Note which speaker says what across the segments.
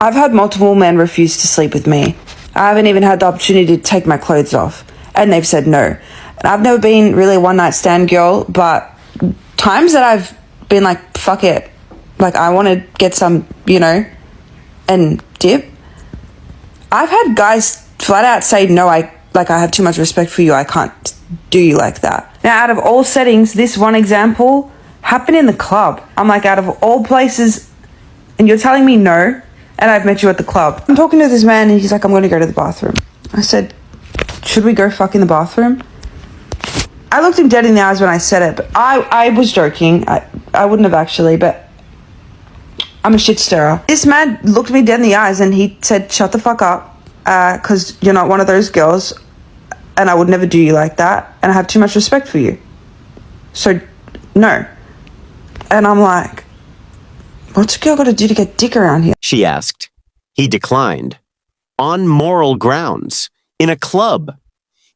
Speaker 1: I've had multiple men refuse to sleep with me. I haven't even had the opportunity to take my clothes off, and they've said no. And I've never been really a one-night stand girl, but times that I've been like, fuck it, like I want to get some, and dip. I've had guys flat out say, no, I have too much respect for you, I can't do you like that. Now, out of all settings, this one example happened in the club. I'm like, out of all places, and you're telling me no, and I've met you at the club. I'm talking to this man, and he's like, I'm going to go to the bathroom. I said, should we go fuck in the bathroom? I looked him dead in the eyes when I said it, but I was joking. I wouldn't have actually, but I'm a shit stirrer. This man looked me dead in the eyes and he said, shut the fuck up, because you're not one of those girls, and I would never do you like that, and I have too much respect for you. So, no. And I'm like, what's a girl got to do to get dick around here?
Speaker 2: She asked. He declined. On moral grounds. In a club.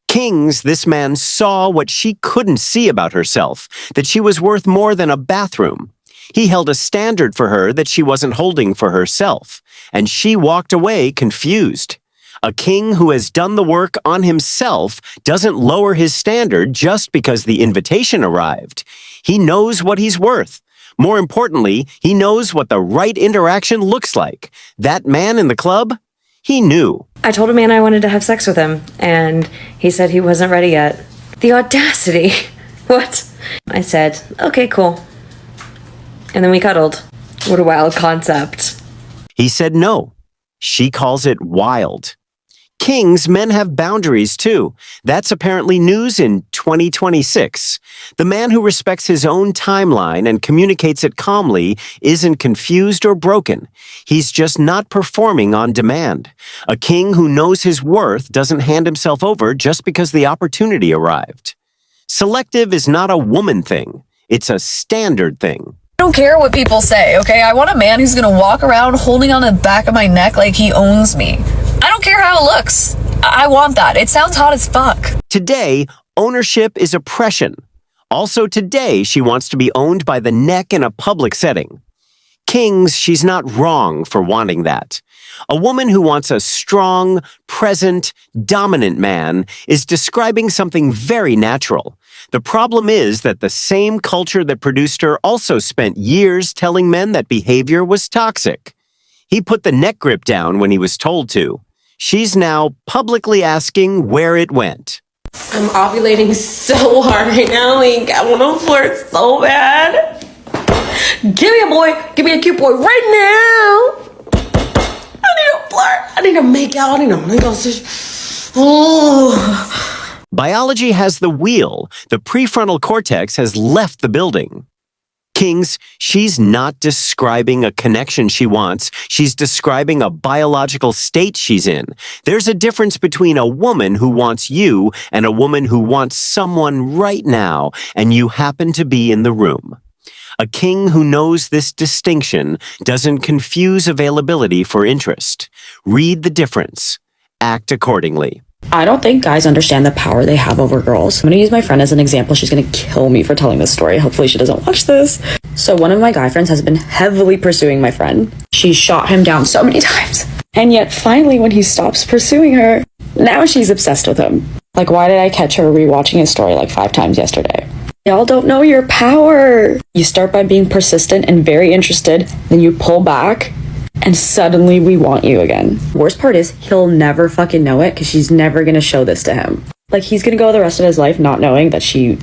Speaker 2: Kings, this man saw what she couldn't see about herself, that she was worth more than a bathroom. He held a standard for her that she wasn't holding for herself, and she walked away confused. A king who has done the work on himself doesn't lower his standard just because the invitation arrived. He knows what he's worth. More importantly, he knows what the right interaction looks like. That man in the club, he knew.
Speaker 3: I told a man I wanted to have sex with him, and he said he wasn't ready yet. The audacity. What? I said, okay, cool. And then we cuddled. What a wild concept.
Speaker 2: He said no. She calls it wild. Kings, men have boundaries too. That's apparently news in 2026. The man who respects his own timeline and communicates it calmly isn't confused or broken. He's just not performing on demand. A king who knows his worth doesn't hand himself over just because the opportunity arrived. Selective is not a woman thing. It's a standard thing.
Speaker 4: I don't care what people say, okay? I want a man who's gonna walk around holding on the back of my neck like he owns me. I don't care how it looks. I want that. It sounds hot as fuck.
Speaker 2: Today, ownership is oppression. Also today, she wants to be owned by the neck in a public setting. Kings, she's not wrong for wanting that. A woman who wants a strong, present, dominant man is describing something very natural. The problem is that the same culture that produced her also spent years telling men that behavior was toxic. He put the neck grip down when he was told to. She's now publicly asking where it went.
Speaker 5: I'm ovulating so hard right now. Like, I want to flirt so bad. Give me a boy. Give me a cute boy right now. I need to flirt. I need to make out. I need to oh.
Speaker 2: Biology has the wheel. The prefrontal cortex has left the building. Kings, she's not describing a connection she wants. She's describing a biological state she's in. There's a difference between a woman who wants you and a woman who wants someone right now, and you happen to be in the room. A king who knows this distinction doesn't confuse availability for interest. Read the difference. Act accordingly.
Speaker 6: I don't think guys understand the power they have over girls. I'm gonna use my friend as an example. She's gonna kill me for telling this story. Hopefully she doesn't watch this. So one of my guy friends has been heavily pursuing my friend. She shot him down so many times. And yet finally when he stops pursuing her, now she's obsessed with him. Like, why did I catch her rewatching his story like 5 times yesterday? Y'all don't know your power. You start by being persistent and very interested, then you pull back, and suddenly we want you again. Worst part is he'll never fucking know it because she's never gonna show this to him. Like, he's gonna go the rest of his life not knowing that she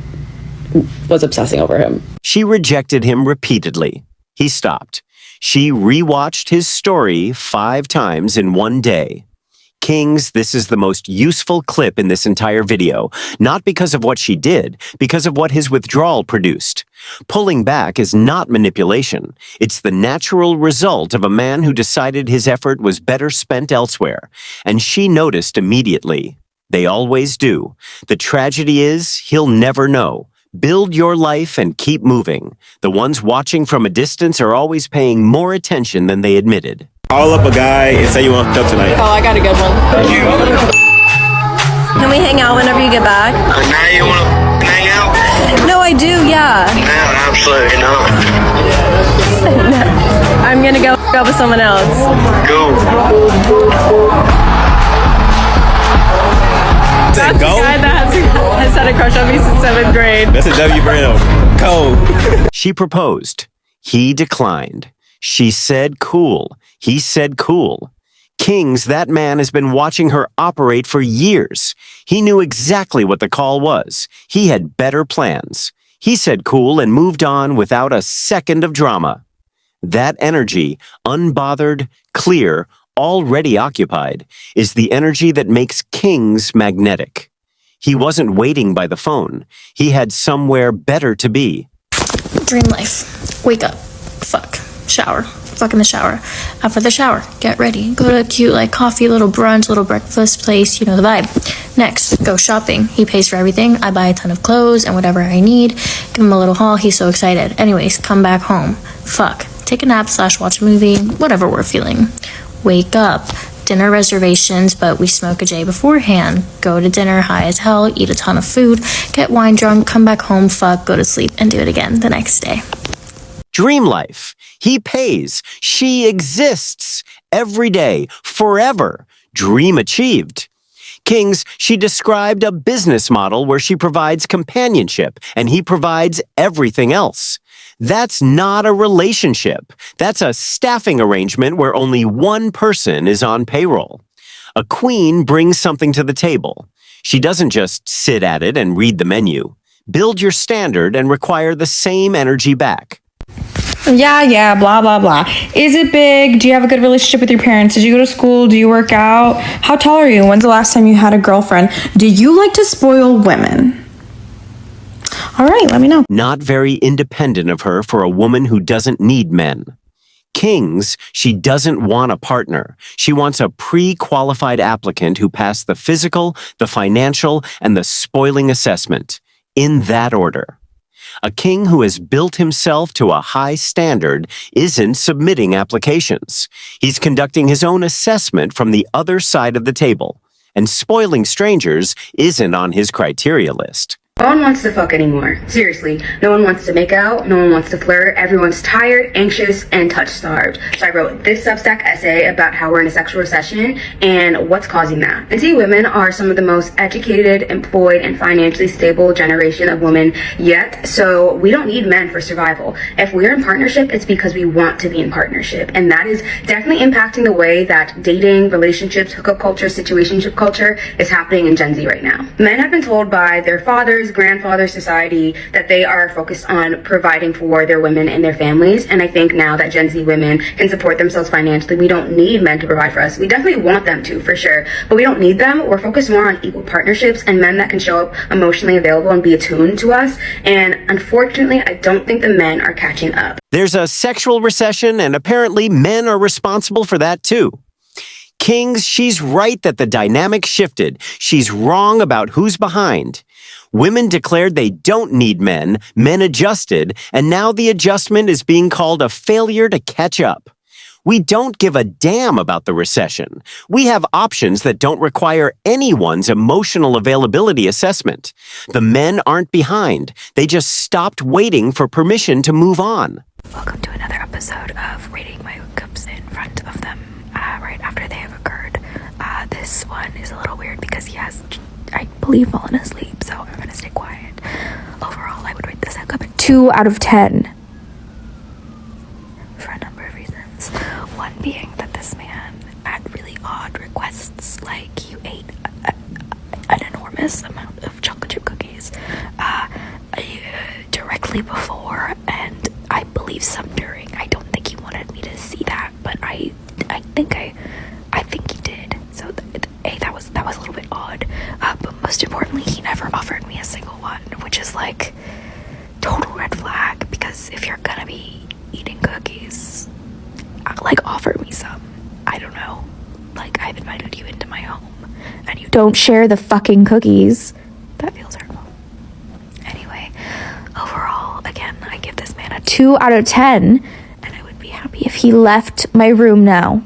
Speaker 6: was obsessing over him.
Speaker 2: She rejected him repeatedly. He stopped. She rewatched his story 5 times in one day. Kings, this is the most useful clip in this entire video, not because of what she did, because of what his withdrawal produced. Pulling back is not manipulation. It's the natural result of a man who decided his effort was better spent elsewhere. And she noticed immediately. They always do. The tragedy is, he'll never know. Build your life and keep moving. The ones watching from a distance are always paying more attention than they admitted.
Speaker 7: Call up a guy and say you want to hook up tonight.
Speaker 4: Oh, I got a good one.
Speaker 8: Can we hang out whenever you get back?
Speaker 9: Now you want to hang out?
Speaker 8: No, I do, yeah.
Speaker 9: No, absolutely not.
Speaker 8: No. I I'm gonna go up with someone else.
Speaker 9: Go.
Speaker 8: That's
Speaker 7: Go?
Speaker 8: the guy that has had a crush on me since 7th grade.
Speaker 7: That's a W for him. Go.
Speaker 2: She proposed. He declined. She said cool. He said cool. Kings, that man has been watching her operate for years. He knew exactly what the call was. He had better plans. He said cool and moved on without a second of drama. That energy, unbothered, clear, already occupied, is the energy that makes kings magnetic. He wasn't waiting by the phone. He had somewhere better to be.
Speaker 10: Dream life. Wake up. Fuck. Shower. Fuck in the shower. After the shower, get ready. Go to a cute, like, coffee, little brunch, little breakfast place. You know the vibe. Next, go shopping. He pays for everything. I buy a ton of clothes and whatever I need. Give him a little haul. He's so excited. Anyways, come back home. Fuck. Take a nap / watch a movie. Whatever we're feeling. Wake up. Dinner reservations, but we smoke a J beforehand. Go to dinner high as hell, eat a ton of food, get wine drunk, come back home, fuck, go to sleep, and do it again the next day.
Speaker 2: Dream life. He pays. She exists. Every day. Forever. Dream achieved. Kings, she described a business model where she provides companionship and he provides everything else. That's not a relationship. That's a staffing arrangement where only one person is on payroll. A queen brings something to the table. She doesn't just sit at it and read the menu. Build your standard and require the same energy back.
Speaker 11: Yeah, blah, blah, blah. Is it big? Do you have a good relationship with your parents? Did you go to school? Do you work out? How tall are you? When's the last time you had a girlfriend? Do you like to spoil women? All right, let me know.
Speaker 2: Not very independent of her for a woman who doesn't need men. Kings, she doesn't want a partner. She wants a pre-qualified applicant who passed the physical, the financial, and the spoiling assessment. In that order. A king who has built himself to a high standard isn't submitting applications. He's conducting his own assessment from the other side of the table. And spoiling strangers isn't on his criteria list.
Speaker 12: No one wants to fuck anymore. Seriously. No one wants to make out. No one wants to flirt. Everyone's tired, anxious, and touch-starved. So I wrote this Substack essay about how we're in a sexual recession and what's causing that. And see, women are some of the most educated, employed, and financially stable generation of women yet. So we don't need men for survival. If we're in partnership, it's because we want to be in partnership. And that is definitely impacting the way that dating, relationships, hookup culture, situationship culture is happening in Gen Z right now. Men have been told by their fathers, grandfather society that they are focused on providing for their women and their families, and I think now that Gen Z women can support themselves financially, we don't need men to provide for us. We definitely want them to, for sure, but we don't need them. We're focused more on equal partnerships and men that can show up emotionally available and be attuned to us, and unfortunately I don't think the men are catching up.
Speaker 2: There's a sexual recession, and apparently men are responsible for that too. Kings, she's right that the dynamic shifted. She's wrong about who's behind. Women declared they don't need men, men adjusted, and now the adjustment is being called a failure to catch up. We don't give a damn about the recession. We have options that don't require anyone's emotional availability assessment. The men aren't behind. They just stopped waiting for permission to move on.
Speaker 10: Welcome to another episode of rating my hookups in front of them right after they have occurred. This one is a little weird because he has, I believe, fallen asleep, so I'm gonna stay quiet. Overall, I would rate this hookup a 2 out of 10 for a number of reasons. One being that this man had really odd requests, like he ate an enormous amount of chocolate chip cookies directly before, and I believe some during. I don't think he wanted me to see that, but I think he did. So that was a little bit odd. But most importantly, he never offered me a single one, which is like total red flag. Because if you're gonna be eating cookies, like offer me some. I don't know. Like I've invited you into my home, and you don't share the fucking cookies. That feels hurtful. Anyway, overall, again, I give this man a 2 out of 10, and I would be happy if he left my room now.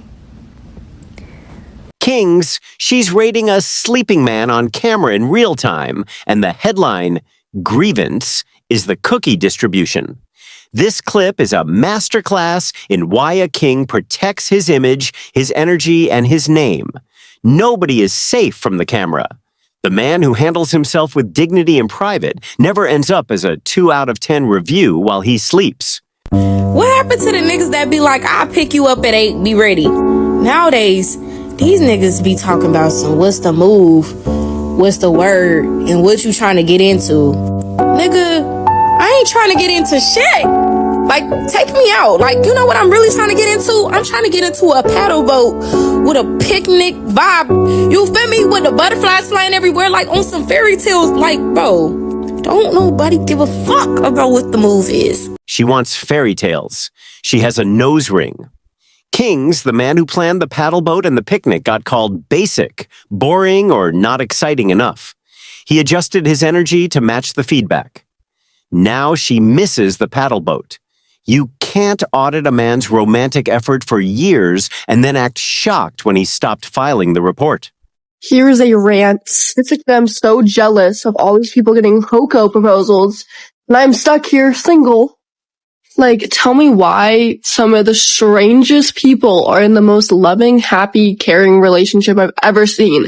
Speaker 2: Kings, she's rating a sleeping man on camera in real time, and the headline, grievance, is the cookie distribution. This clip is a masterclass in why a king protects his image, his energy, and his name. Nobody is safe from the camera. The man who handles himself with dignity in private never ends up as a 2 out of 10 review while he sleeps.
Speaker 13: What happened to the niggas that be like, I'll pick you up at 8, be ready? Nowadays, these niggas be talking about some, what's the move, what's the word, and what you trying to get into. Nigga, I ain't trying to get into shit. Like, take me out. Like, you know what I'm really trying to get into? I'm trying to get into a paddle boat with a picnic vibe. You feel me? With the butterflies flying everywhere, like on some fairy tales. Like, bro, don't nobody give a fuck about what the move is.
Speaker 2: She wants fairy tales. She has a nose ring. Kings, the man who planned the paddle boat and the picnic, got called basic, boring, or not exciting enough. He adjusted his energy to match the feedback. Now she misses the paddle boat. You can't audit a man's romantic effort for years and then act shocked when he stopped filing the report.
Speaker 14: Here's a rant. It's like I'm so jealous of all these people getting hookup proposals, and I'm stuck here single. Like, tell me why some of the strangest people are in the most loving, happy, caring relationship I've ever seen.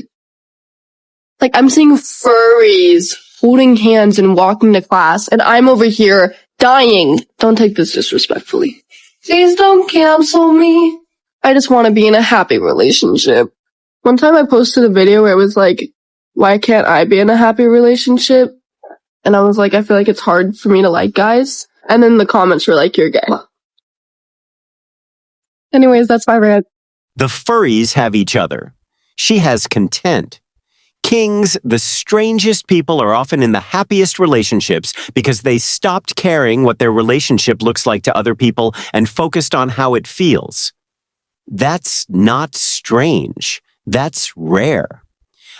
Speaker 14: Like, I'm seeing furries holding hands and walking to class, and I'm over here dying. Don't take this disrespectfully. Please don't cancel me. I just want to be in a happy relationship. One time I posted a video where it was like, why can't I be in a happy relationship? And I was like, I feel like it's hard for me to like guys. And then the comments were like, you're gay. Anyways, that's my rant.
Speaker 2: The furries have each other. She has content. Kings, the strangest people, are often in the happiest relationships because they stopped caring what their relationship looks like to other people and focused on how it feels. That's not strange. That's rare.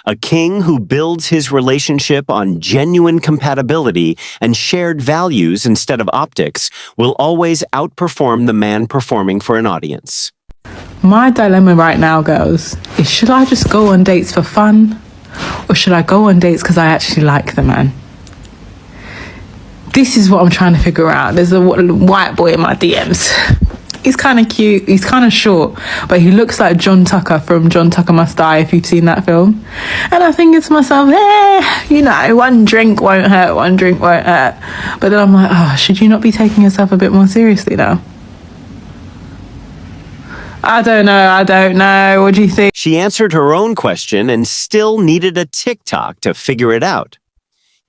Speaker 2: A king who builds his relationship on genuine compatibility and shared values instead of optics will always outperform the man performing for an audience.
Speaker 15: My dilemma right now, girls, is should I just go on dates for fun? Or should I go on dates because I actually like the man? This is what I'm trying to figure out. There's a white boy in my DMs. He's kind of cute. He's kind of short. But he looks like John Tucker from John Tucker Must Die, if you've seen that film. And I think to myself, you know, one drink won't hurt, one drink won't hurt. But then I'm like, oh, should you not be taking yourself a bit more seriously now? I don't know. What do you think?
Speaker 2: She answered her own question and still needed a TikTok to figure it out.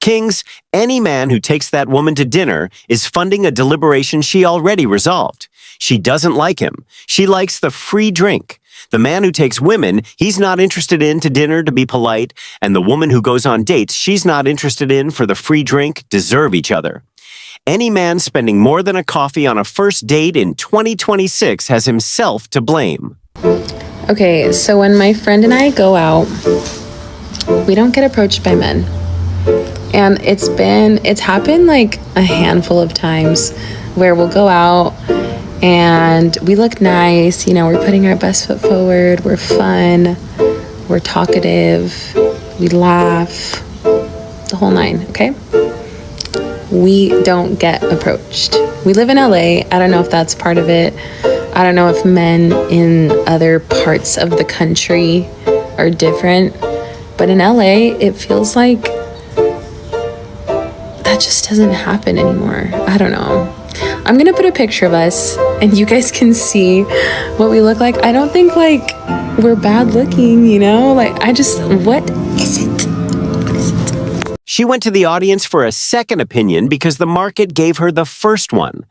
Speaker 2: Kings, any man who takes that woman to dinner is funding a deliberation she already resolved. She doesn't like him. She likes the free drink. The man who takes women, he's not interested in to dinner to be polite, and the woman who goes on dates, she's not interested in for the free drink, deserve each other. Any man spending more than a coffee on a first date in 2026 has himself to blame.
Speaker 3: Okay, so when my friend and I go out, we don't get approached by men. And it's happened like a handful of times where we'll go out and we look nice, you know, we're putting our best foot forward, we're fun, we're talkative, we laugh, the whole nine, okay? We don't get approached. We live in LA. I don't know if that's part of it. I don't know if men in other parts of the country are different. But in LA, it feels like that just doesn't happen anymore. I don't know. I'm gonna put a picture of us and you guys can see what we look like. I don't think like we're bad looking, you know? Like what is it?
Speaker 2: She went to the audience for a second opinion because the market gave her the first one.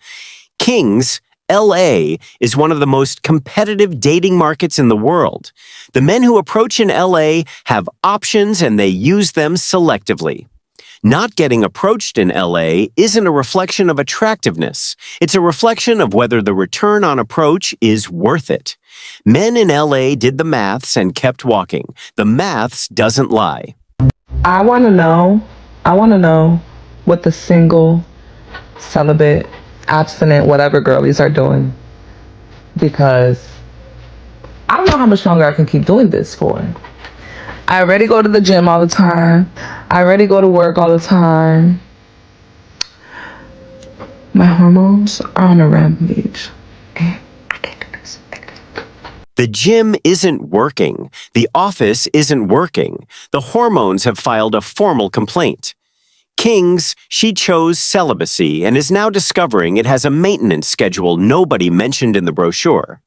Speaker 2: Kings, LA, is one of the most competitive dating markets in the world. The men who approach in LA have options and they use them selectively. Not getting approached in LA isn't a reflection of attractiveness. It's a reflection of whether the return on approach is worth it. Men in LA did the maths and kept walking. The maths doesn't lie.
Speaker 15: I want to know what the single, celibate, abstinent, whatever girlies are doing. Because I don't know how much longer I can keep doing this for. I already go to the gym all the time. I already go to work all the time. My hormones are on a rampage.
Speaker 2: The gym isn't working. The office isn't working. The hormones have filed a formal complaint. Kings, she chose celibacy and is now discovering it has a maintenance schedule nobody mentioned in the brochure.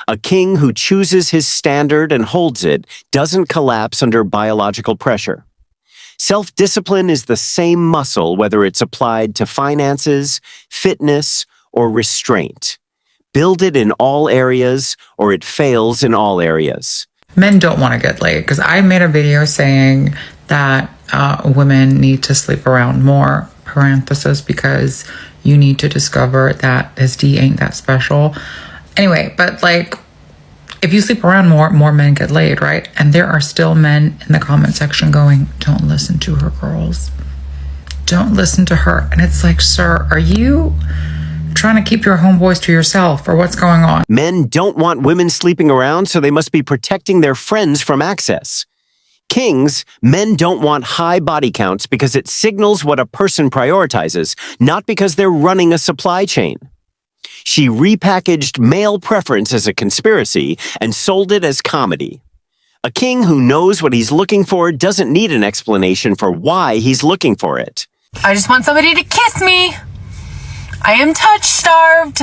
Speaker 2: A king who chooses his standard and holds it doesn't collapse under biological pressure. Self-discipline is the same muscle whether it's applied to finances, fitness, or restraint. Build it in all areas or it fails in all areas.
Speaker 16: Men don't want to get laid because I made a video saying that women need to sleep around more, parenthesis, because you need to discover that this D ain't that special. Anyway, but like, if you sleep around more men get laid, right? And there are still men in the comment section going, don't listen to her, girls. Don't listen to her. And it's like, sir, are you trying to keep your homeboys to yourself or what's going on?
Speaker 2: Men don't want women sleeping around, so they must be protecting their friends from access. Kings, men don't want high body counts because it signals what a person prioritizes, not because they're running a supply chain. She repackaged male preference as a conspiracy and sold it as comedy. A king who knows what he's looking for doesn't need an explanation for why he's looking for it.
Speaker 4: I just want somebody to kiss me. I am touch starved.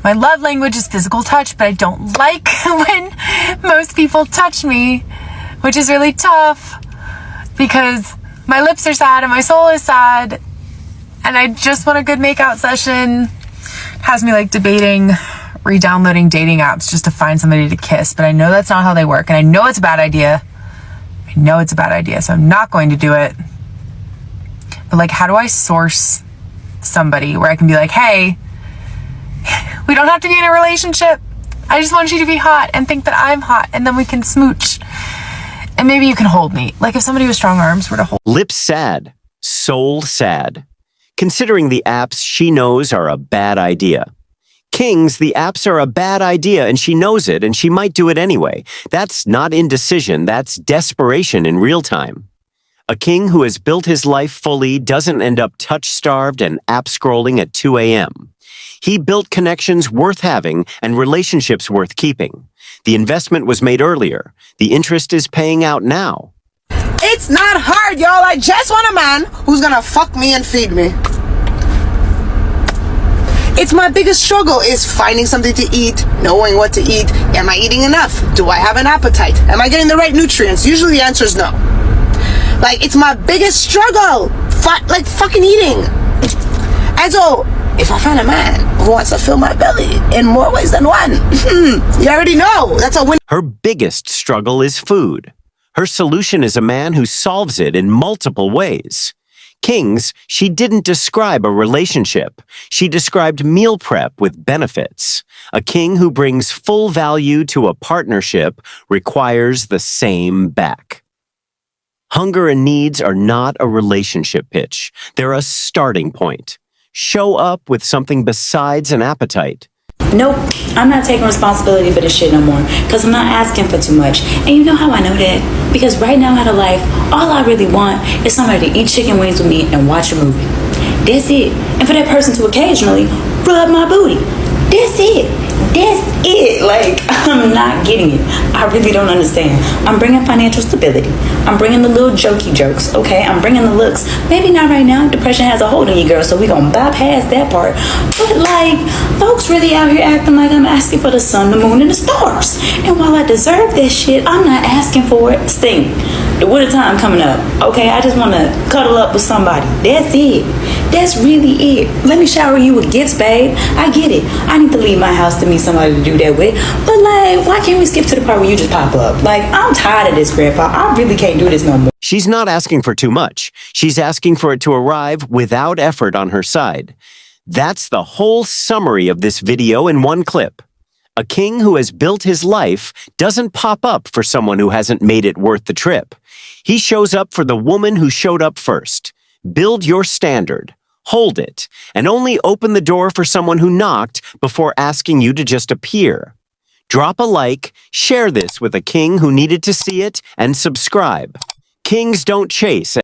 Speaker 4: My love language is physical touch, but I don't like when most people touch me, which is really tough because my lips are sad and my soul is sad and I just want a good makeout session. Has me like debating re-downloading dating apps just to find somebody to kiss, but I know that's not how they work and I know it's a bad idea. I know it's a bad idea, so I'm not going to do it. But like, how do I source somebody where I can be like, hey, we don't have to be in a relationship. I just want you to be hot and think that I'm hot and then we can smooch. And maybe you can hold me. Like if somebody with strong arms were to hold.
Speaker 2: Lips sad, soul sad. Considering the apps she knows are a bad idea. Kings, the apps are a bad idea and she knows it and she might do it anyway. That's not indecision, that's desperation in real time. A king who has built his life fully doesn't end up touch-starved and app-scrolling at 2 a.m. He built connections worth having and relationships worth keeping. The investment was made earlier. The interest is paying out now.
Speaker 17: It's not hard, y'all. I just want a man who's gonna fuck me and feed me. It's my biggest struggle is finding something to eat, knowing what to eat. Am I eating enough? Do I have an appetite? Am I getting the right nutrients? Usually the answer is no. Like, it's my biggest struggle. Like, fucking eating. And so, if I find a man who wants to fill my belly in more ways than one, you already know. That's a win.
Speaker 2: Her biggest struggle is food. Her solution is a man who solves it in multiple ways. Kings, she didn't describe a relationship. She described meal prep with benefits. A king who brings full value to a partnership requires the same back. Hunger and needs are not a relationship pitch. They're a starting point. Show up with something besides an appetite.
Speaker 6: Nope, I'm not taking responsibility for this shit no more because I'm not asking for too much. And you know how I know that? Because right now out of life, all I really want is somebody to eat chicken wings with me and watch a movie. That's it. And for that person to occasionally rub my booty. That's it. That's it. Like, I'm not getting it. I really don't understand. I'm bringing financial stability. I'm bringing the little jokey jokes, okay? I'm bringing the looks. Maybe not right now. Depression has a hold on you, girl, so we gonna bypass that part. But, like, folks really out here acting like I'm asking for the sun, the moon, and the stars. And while I deserve that shit, I'm not asking for it. Sting. The winter time coming up, okay? I just want to cuddle up with somebody. That's it. That's really it. Let me shower you with gifts, babe. I get it. I need to leave my house to meet somebody to do that with. But, like, why can't we skip to the part where you just pop up? Like, I'm tired of this, Grandpa. I really can't do this no more.
Speaker 2: She's not asking for too much. She's asking for it to arrive without effort on her side. That's the whole summary of this video in one clip. A king who has built his life doesn't pop up for someone who hasn't made it worth the trip. He shows up for the woman who showed up first. Build your standard, hold it, and only open the door for someone who knocked before asking you to just appear. Drop a like, share this with a king who needed to see it, and subscribe. Kings don't chase.